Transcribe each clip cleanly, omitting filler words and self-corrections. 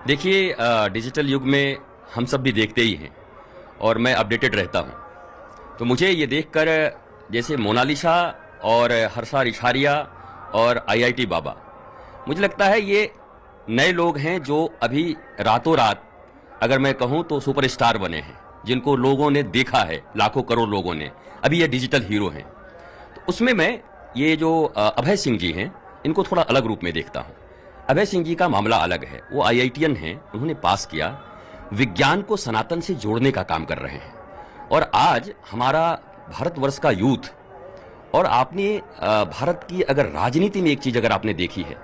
देखिए, डिजिटल युग में हम सब भी देखते ही हैं और मैं अपडेटेड रहता हूं। तो मुझे ये देखकर जैसे मोनालिसा और हर्षा रिछारिया और आईआईटी बाबा, मुझे लगता है ये नए लोग हैं जो अभी रातों रात, अगर मैं कहूं तो सुपरस्टार बने हैं, जिनको लोगों ने देखा है, लाखों करोड़ लोगों ने। अभी ये डिजिटल हीरो हैं। तो उसमें मैं ये जो अभय सिंह जी हैं, इनको थोड़ा अलग रूप में देखता हूं। अभय सिंह जी का मामला अलग है। वो आईआईटीएन हैं, उन्होंने पास किया, विज्ञान को सनातन से जोड़ने का काम कर रहे हैं। और आज हमारा भारतवर्ष का यूथ, और आपने भारत की अगर राजनीति में एक चीज अगर आपने देखी है,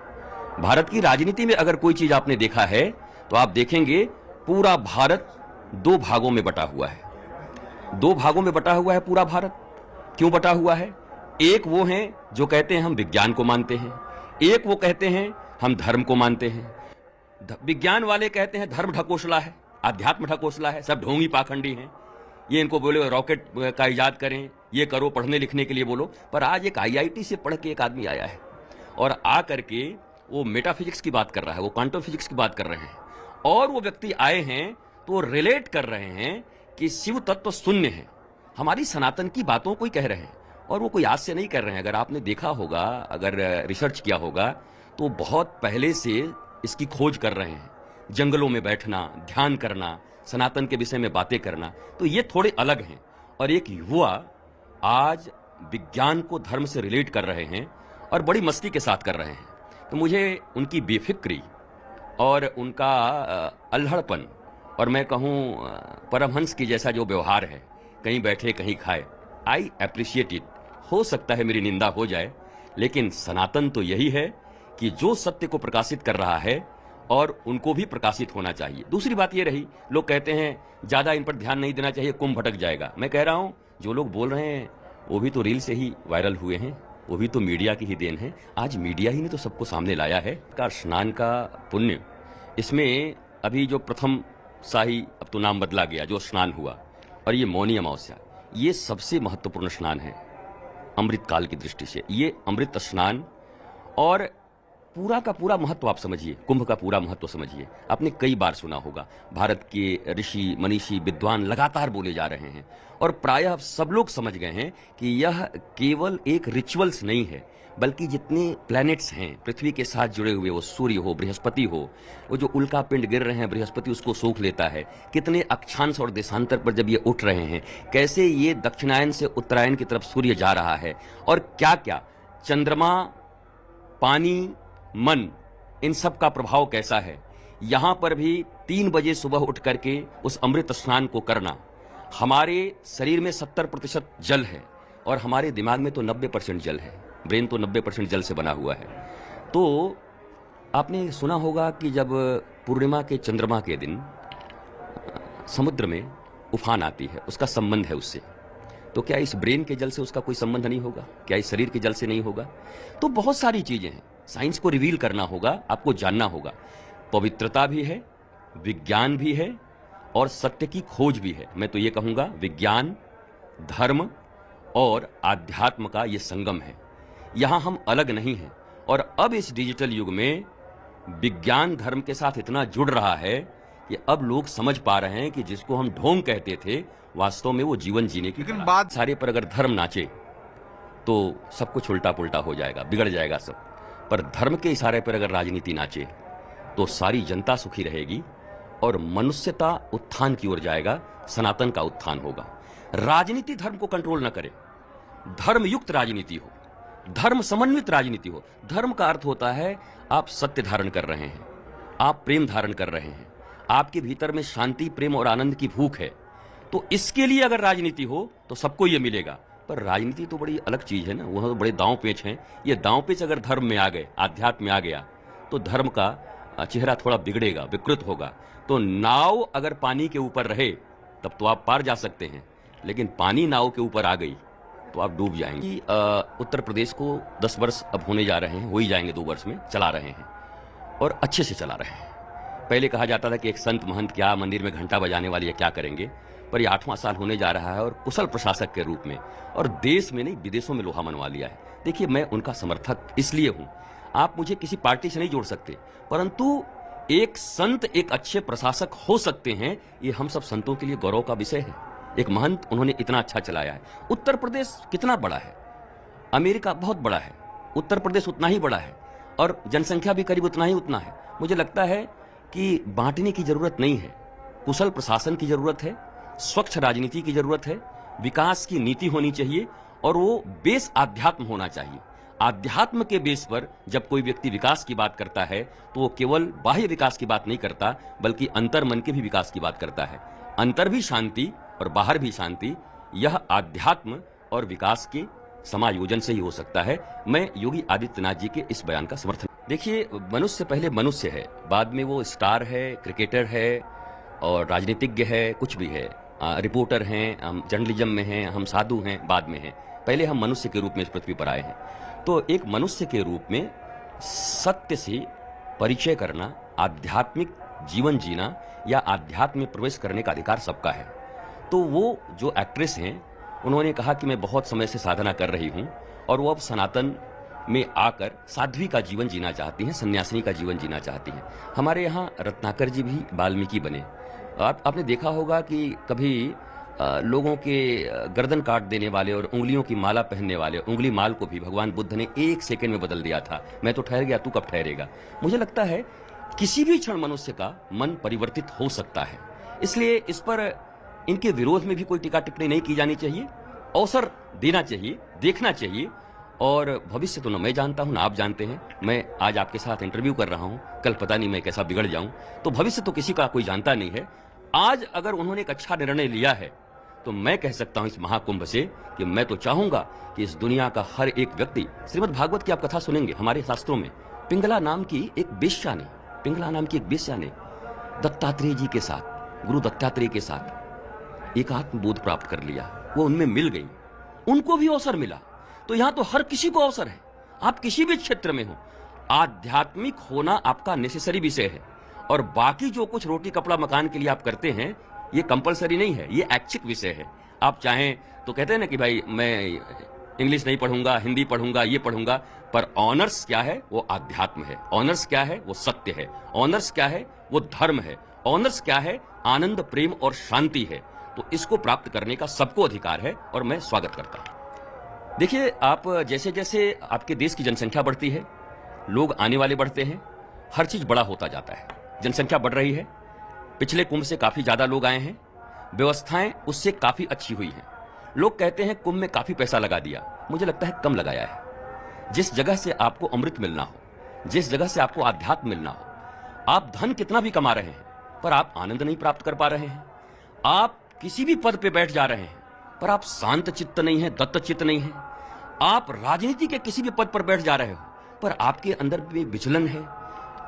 भारत की राजनीति में अगर कोई चीज आपने देखा है, तो आप देखेंगे पूरा भारत दो भागों में बटा हुआ है। दो भागों में बटा हुआ है पूरा भारत। क्यों बटा हुआ है? एक वो हैं जो कहते हैं हम विज्ञान को मानते हैं, एक वो कहते हैं हम धर्म को मानते हैं। विज्ञान वाले कहते हैं धर्म ढकोसला है, अध्यात्म ढकोसला है, सब ढोंगी पाखंडी हैं। ये इनको बोले रॉकेट का इजाद करें, ये करो, पढ़ने लिखने के लिए बोलो। पर आज एक आईआईटी से पढ़ के एक आदमी आया है और आ करके वो मेटाफिजिक्स की बात कर रहा है, वो क्वांटम फिजिक्स की बात कर रहे हैं। और वो व्यक्ति आए हैं तो रिलेट कर रहे हैं कि शिव तत्व शून्य है, हमारी सनातन की बातों को ही कह रहे हैं। और वो कोई आज से नहीं कर रहे हैं। अगर आपने देखा होगा, अगर रिसर्च किया होगा, तो बहुत पहले से इसकी खोज कर रहे हैं। जंगलों में बैठना, ध्यान करना, सनातन के विषय में बातें करना, तो ये थोड़े अलग हैं। और एक युवा आज विज्ञान को धर्म से रिलेट कर रहे हैं और बड़ी मस्ती के साथ कर रहे हैं। तो मुझे उनकी बेफिक्री और उनका अल्हड़पन, और मैं कहूं परमहंस की जैसा जो व्यवहार है, कहीं बैठे कहीं खाए, आई अप्रिशिएट इट। हो सकता है मेरी निंदा हो जाए, लेकिन सनातन तो यही है कि जो सत्य को प्रकाशित कर रहा है और उनको भी प्रकाशित होना चाहिए। दूसरी बात ये रही, लोग कहते हैं ज्यादा इन पर ध्यान नहीं देना चाहिए, कुंभ भटक जाएगा। मैं कह रहा हूं जो लोग बोल रहे हैं वो भी तो रील से ही वायरल हुए हैं, वो भी तो मीडिया की ही देन है। आज मीडिया ही ने तो सबको सामने लाया है। का स्नान का पुण्य, इसमें अभी जो प्रथम शाही, अब तो नाम बदला गया, जो स्नान हुआ, और ये मौनी अमावस्या, ये सबसे महत्वपूर्ण स्नान है अमृत काल की दृष्टि से। ये अमृत स्नान और पूरा का पूरा महत्व आप समझिए, कुंभ का पूरा महत्व समझिए। आपने कई बार सुना होगा, भारत के ऋषि मनीषी विद्वान लगातार बोले जा रहे हैं और प्रायः सब लोग समझ गए हैं कि यह केवल एक रिचुअल्स नहीं है, बल्कि जितने प्लैनेट्स हैं पृथ्वी के साथ जुड़े हुए, वो सूर्य हो, बृहस्पति हो, वो जो उल्का पिंड गिर रहे हैं, बृहस्पति उसको सोख लेता है, कितने अक्षांश और देशांतर पर जब ये उठ रहे हैं, कैसे ये दक्षिणायन से उत्तरायण की तरफ सूर्य जा रहा है, और क्या क्या चंद्रमा, पानी, मन, इन सब का प्रभाव कैसा है। यहां पर भी 3 बजे सुबह उठ करके उस अमृत स्नान को करना। हमारे शरीर में 70% जल है और हमारे दिमाग में तो 90% जल है। ब्रेन तो 90% जल से बना हुआ है। तो आपने सुना होगा कि जब पूर्णिमा के चंद्रमा के दिन समुद्र में उफान आती है, उसका संबंध है उससे। तो क्या इस ब्रेन के जल से उसका कोई संबंध नहीं होगा? क्या इस शरीर के जल से नहीं होगा? तो बहुत सारी चीजें हैं, साइंस को रिवील करना होगा, आपको जानना होगा। पवित्रता भी है, विज्ञान भी है और सत्य की खोज भी है। मैं तो ये कहूंगा विज्ञान, धर्म और आध्यात्म का ये संगम है। यहां हम अलग नहीं हैं। और अब इस डिजिटल युग में विज्ञान धर्म के साथ इतना जुड़ रहा है कि अब लोग समझ पा रहे हैं कि जिसको हम ढोंग कहते थे, वास्तव में वो जीवन जीने की। लेकिन बात सारे पर अगर धर्म नाचे तो सब कुछ उल्टा पुल्टा हो जाएगा, बिगड़ जाएगा सब। पर धर्म के इशारे पर अगर राजनीति नाचे तो सारी जनता सुखी रहेगी और मनुष्यता उत्थान की ओर जाएगा, सनातन का उत्थान होगा। राजनीति धर्म को कंट्रोल न करे, धर्म युक्त राजनीति हो, धर्म समन्वित राजनीति हो। धर्म का अर्थ होता है आप सत्य धारण कर रहे हैं, आप प्रेम धारण कर रहे हैं, आपके भीतर में शांति, प्रेम और आनंद की भूख है। तो इसके लिए अगर राजनीति हो तो सबको यह मिलेगा। पर राजनीति तो बड़ी अलग चीज है ना, वह तो बड़े दांव पेच हैं। ये दांव पेच अगर धर्म में आ गए, आध्यात्म में आ गया, तो धर्म का चेहरा थोड़ा बिगड़ेगा, विकृत होगा। तो नाव अगर पानी के ऊपर रहे तब तो आप पार जा सकते हैं, लेकिन पानी नाव के ऊपर आ गई तो आप डूब जाएंगे। उत्तर प्रदेश को 10 वर्ष अब होने जा रहे हैं, हो ही जाएंगे 2 वर्ष में, चला रहे हैं और अच्छे से चला रहे हैं। पहले कहा जाता था कि एक संत महंत क्या मंदिर में घंटा बजाने वाली है, क्या करेंगे। पर यह 8वां साल होने जा रहा है और कुशल प्रशासक के रूप में, और देश में नहीं विदेशों में लोहा मनवा लिया है। देखिए, मैं उनका समर्थक इसलिए हूं, आप मुझे किसी पार्टी से नहीं जोड़ सकते, परंतु एक संत एक अच्छे प्रशासक हो सकते हैं, ये हम सब संतों के लिए गौरव का विषय है। एक महंत उन्होंने इतना अच्छा चलाया है। उत्तर प्रदेश कितना बड़ा है, अमेरिका बहुत बड़ा है, उत्तर प्रदेश उतना ही बड़ा है और जनसंख्या भी करीब उतना है। मुझे लगता है कि बांटने की जरूरत नहीं है, कुशल प्रशासन की जरूरत है, स्वच्छ राजनीति की जरूरत है, विकास की नीति होनी चाहिए और वो बेस आध्यात्म होना चाहिए। आध्यात्म के बेस पर जब कोई व्यक्ति विकास की बात करता है तो वो केवल बाह्य विकास की बात नहीं करता, बल्कि अंतर मन के भी विकास की बात करता है। अंतर भी शांति और बाहर भी शांति, यह आध्यात्म और विकास के समायोजन से ही हो सकता है। मैं योगी आदित्यनाथ जी के इस बयान का समर्थन। देखिए, मनुष्य पहले मनुष्य है, बाद में वो स्टार है, क्रिकेटर है और राजनीतिज्ञ है, कुछ भी है, रिपोर्टर हैं, हम जर्नलिज्म में हैं, हम साधु हैं, बाद में हैं। पहले हम मनुष्य के रूप में इस पृथ्वी पर आए हैं। तो एक मनुष्य के रूप में सत्य से परिचय करना, आध्यात्मिक जीवन जीना या आध्यात्म में प्रवेश करने का अधिकार सबका है। तो वो जो एक्ट्रेस हैं, उन्होंने कहा कि मैं बहुत समय से साधना कर रही हूं और वो अब सनातन में आकर साध्वी का जीवन जीना चाहती हैं, सन्यासिनी का जीवन जीना चाहती हैं। हमारे यहाँ रत्नाकर जी भी वाल्मीकि बने। आपने देखा होगा कि कभी लोगों के गर्दन काट देने वाले और उंगलियों की माला पहनने वाले उंगली माल को भी भगवान बुद्ध ने 1 सेकंड में बदल दिया था। मैं तो ठहर गया, तू कब ठहरेगा। मुझे लगता है किसी भी क्षण मनुष्य का मन परिवर्तित हो सकता है, इसलिए इस पर इनके विरोध में भी कोई टीका टिप्पणी नहीं की जानी चाहिए। अवसर देना चाहिए, देखना चाहिए। और भविष्य तो न मैं जानता हूं, ना आप जानते हैं। मैं आज आपके साथ इंटरव्यू कर रहा हूं, कल पता नहीं मैं कैसा बिगड़ जाऊं। तो भविष्य तो किसी का कोई जानता नहीं है। आज अगर उन्होंने एक अच्छा निर्णय लिया है तो मैं कह सकता हूं इस महाकुंभ से कि मैं तो चाहूंगा कि इस दुनिया का हर एक व्यक्ति, श्रीमद् भागवत की आप कथा सुनेंगे हमारे शास्त्रों में, पिंगला नाम की एक वेश्या ने दत्तात्रेय जी के साथ, गुरु दत्तात्रेय के साथ एक आत्मबोध प्राप्त कर लिया। वो उनमें मिल गई, उनको भी अवसर मिला। तो यहां तो हर किसी को अवसर है, आप किसी भी क्षेत्र में हो। आध्यात्मिक होना आपका नेसेसरी विषय है और बाकी जो कुछ रोटी कपड़ा मकान के लिए आप करते हैं ये कंपलसरी नहीं है, ये ऐच्छिक विषय है। आप चाहें तो कहते हैं ना कि भाई मैं इंग्लिश नहीं पढ़ूंगा, हिंदी पढ़ूंगा, ये पढ़ूंगा, पर ऑनर्स क्या है? वो आध्यात्म है। ऑनर्स क्या है? वो सत्य है। ऑनर्स क्या है? वो धर्म है। ऑनर्स क्या है? आनंद, प्रेम और शांति है। तो इसको प्राप्त करने का सबको अधिकार है और मैं स्वागत करता हूं। देखिए, आप जैसे जैसे आपके देश की जनसंख्या बढ़ती है, लोग आने वाले बढ़ते हैं, हर चीज बड़ा होता जाता है। जनसंख्या बढ़ रही है, पिछले कुंभ से काफी ज्यादा लोग आए हैं, व्यवस्थाएं उससे काफी अच्छी हुई हैं। लोग कहते हैं कुंभ में काफी पैसा लगा दिया, मुझे लगता है कम लगाया है। जिस जगह से आपको अमृत मिलना हो, जिस जगह से आपको आध्यात्म मिलना हो, आप धन कितना भी कमा रहे हैं पर आप आनंद नहीं प्राप्त कर पा रहे हैं। आप किसी भी पद पे बैठ जा रहे हैं पर आप शांत चित्त नहीं है, दत्त चित्त नहीं है। आप राजनीति के किसी भी पद पर बैठ जा रहे हो पर आपके अंदर भी विचलन है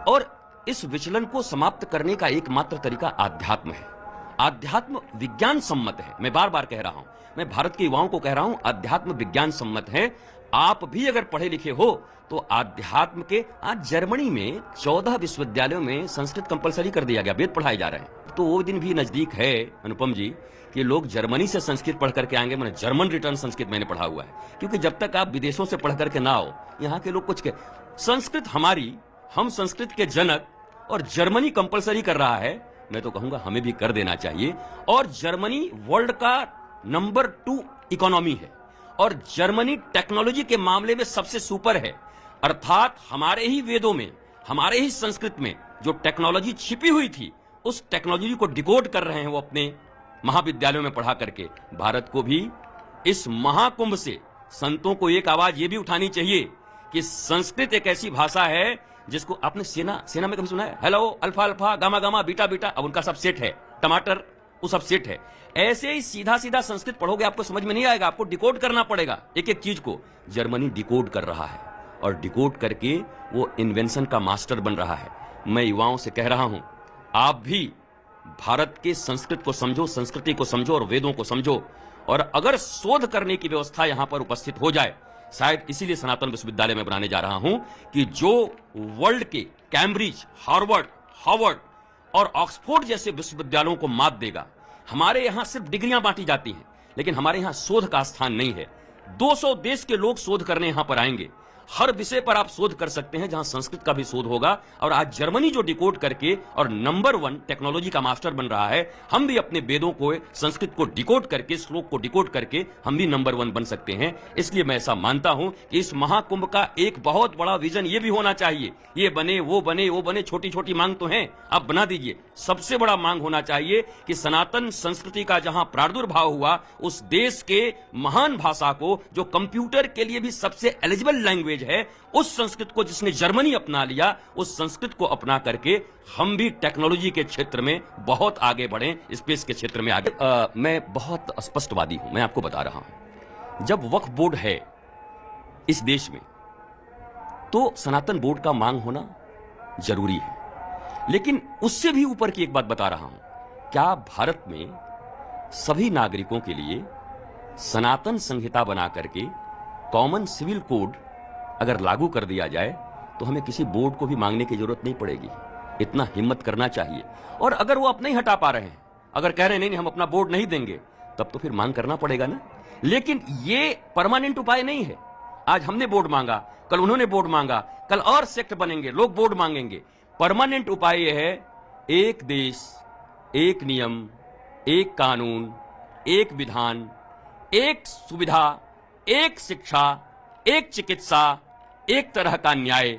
और इस विचलन को समाप्त करने का एकमात्र तरीका आध्यात्म है। आध्यात्म विज्ञान सम्मत है। मैं बार बार कह रहा हूं, मैं भारत के युवाओं को कह रहा हूं, आध्यात्म विज्ञान सम्मत है। आप भी अगर पढ़े लिखे हो तो आध्यात्म के, आज जर्मनी में 14 विश्वविद्यालयों में संस्कृत कंपलसरी कर दिया गया, वेद पढ़ाए जा रहे हैं। तो वो दिन भी नजदीक है अनुपम जी कि लोग जर्मनी से संस्कृत पढ़ करके आएंगे। मैंने जर्मन रिटर्न संस्कृत मैंने पढ़ा हुआ है, क्योंकि जब तक आप विदेशों से पढ़ करके ना आओ, यहाँ के लोग कुछ के संस्कृत हमारी, हम संस्कृत के जनक, और जर्मनी कंपलसरी कर रहा है। मैं तो कहूंगा हमें भी कर देना चाहिए। और जर्मनी वर्ल्ड का नंबर 2 इकोनॉमी है और जर्मनी टेक्नोलॉजी के मामले में सबसे सुपर है। अर्थात हमारे ही वेदों में, हमारे ही संस्कृत में जो टेक्नोलॉजी छिपी हुई थी, उस टेक्नोलॉजी को डिकोड कर रहे हैं वो अपने महाविद्यालयों में पढ़ा करके। भारत को भी इस महाकुंभ से संतों को एक आवाज ये भी उठानी चाहिए कि संस्कृत एक ऐसी भाषा है जिसको आपने सेना में कभी सुना है? Hello, alpha alpha, gamma gamma, beta beta, अब उनका सब सेट है। टमाटर, वो सब सेट है। ऐसे ही सीधा सीधा संस्कृत पढ़ोगे आपको समझ में नहीं आएगा, आपको डिकोड करना पड़ेगा एक एक चीज को। जर्मनी डिकोड कर रहा है और डिकोड करके वो इन्वेंशन का मास्टर बन रहा है। मैं युवाओं से कह रहा हूं, आप भी भारत के संस्कृत को समझो, संस्कृति को समझो और वेदों को समझो। और अगर शोध करने की व्यवस्था यहां पर उपस्थित हो जाए, शायद इसीलिए सनातन विश्वविद्यालय में बनाने जा रहा हूं कि जो वर्ल्ड के कैम्ब्रिज, हार्वर्ड और ऑक्सफोर्ड जैसे विश्वविद्यालयों को मात देगा। हमारे यहां सिर्फ डिग्रियां बांटी जाती हैं, लेकिन हमारे यहां शोध का स्थान नहीं है। 200 देश के लोग शोध करने यहां पर आएंगे। हर विषय पर आप शोध कर सकते हैं जहां संस्कृत का भी शोध होगा। और आज जर्मनी जो डिकोड करके और नंबर 1 टेक्नोलॉजी का मास्टर बन रहा है, हम भी अपने वेदों को, संस्कृत को डिकोड करके, श्लोक को डिकोड करके हम भी नंबर 1 बन सकते हैं। इसलिए मैं ऐसा मानता हूं कि इस महाकुंभ का एक बहुत बड़ा विजन ये भी होना चाहिए। ये बने, वो बने, वो बने, छोटी छोटी मांग तो है, आप बना दीजिए। सबसे बड़ा मांग होना चाहिए कि सनातन संस्कृति का जहां प्रादुर्भाव हुआ, उस देश के महान भाषा को, जो कंप्यूटर के लिए भी सबसे एलिजिबल लैंग्वेज है, उस संस्कृत को जिसने जर्मनी अपना लिया, उस संस्कृत को अपना करके हम भी टेक्नोलॉजी के क्षेत्र में बहुत आगे बढ़ें, स्पेस के क्षेत्र में आगे। मैं बहुत स्पष्टवादी हूं, मैं आपको बता रहा हूं। जब वक्फ बोर्ड है इस देश में, तो सनातन बोर्ड का मांग होना जरूरी है। लेकिन उससे भी ऊपर की एक बात बता रहा हूं, क्या भारत में सभी नागरिकों के लिए सनातन संहिता बना करके कॉमन सिविल कोड अगर लागू कर दिया जाए तो हमें किसी बोर्ड को भी मांगने की जरूरत नहीं पड़ेगी। इतना हिम्मत करना चाहिए। और अगर वो आप नहीं हटा पा रहे हैं, अगर कह रहे हैं नहीं हम अपना बोर्ड नहीं देंगे, तब तो फिर मांग करना पड़ेगा ना। लेकिन ये परमानेंट उपाय नहीं है। आज हमने बोर्ड मांगा, कल उन्होंने बोर्ड मांगा, कल और सेक्ट बनेंगे, लोग बोर्ड मांगेंगे। परमानेंट उपाय यह है, एक देश, एक नियम, एक कानून, एक विधान, एक सुविधा, एक शिक्षा, एक चिकित्सा, एक तरह का न्याय।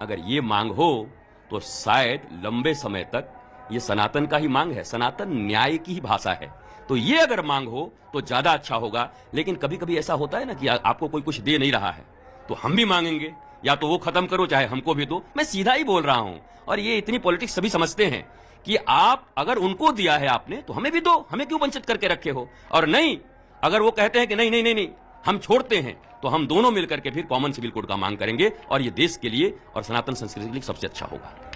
अगर ये मांग हो तो शायद लंबे समय तक ये सनातन का ही मांग है, सनातन न्याय की ही भाषा है। तो ये अगर मांग हो तो ज्यादा अच्छा होगा। लेकिन कभी कभी ऐसा होता है ना कि आपको कोई कुछ दे नहीं रहा है तो हम भी मांगेंगे, या तो वो खत्म करो चाहे हमको भी दो। मैं सीधा ही बोल रहा हूं। और ये इतनी पॉलिटिक्स सभी समझते हैं कि आप अगर उनको दिया है आपने तो हमें भी दो, हमें क्यों वंचित करके रखे हो। और नहीं, अगर वो कहते हैं कि नहीं नहीं नहीं नहीं हम छोड़ते हैं, तो हम दोनों मिलकर के फिर कॉमन सिविल कोड का मांग करेंगे और ये देश के लिए और सनातन संस्कृति के लिए सबसे अच्छा होगा।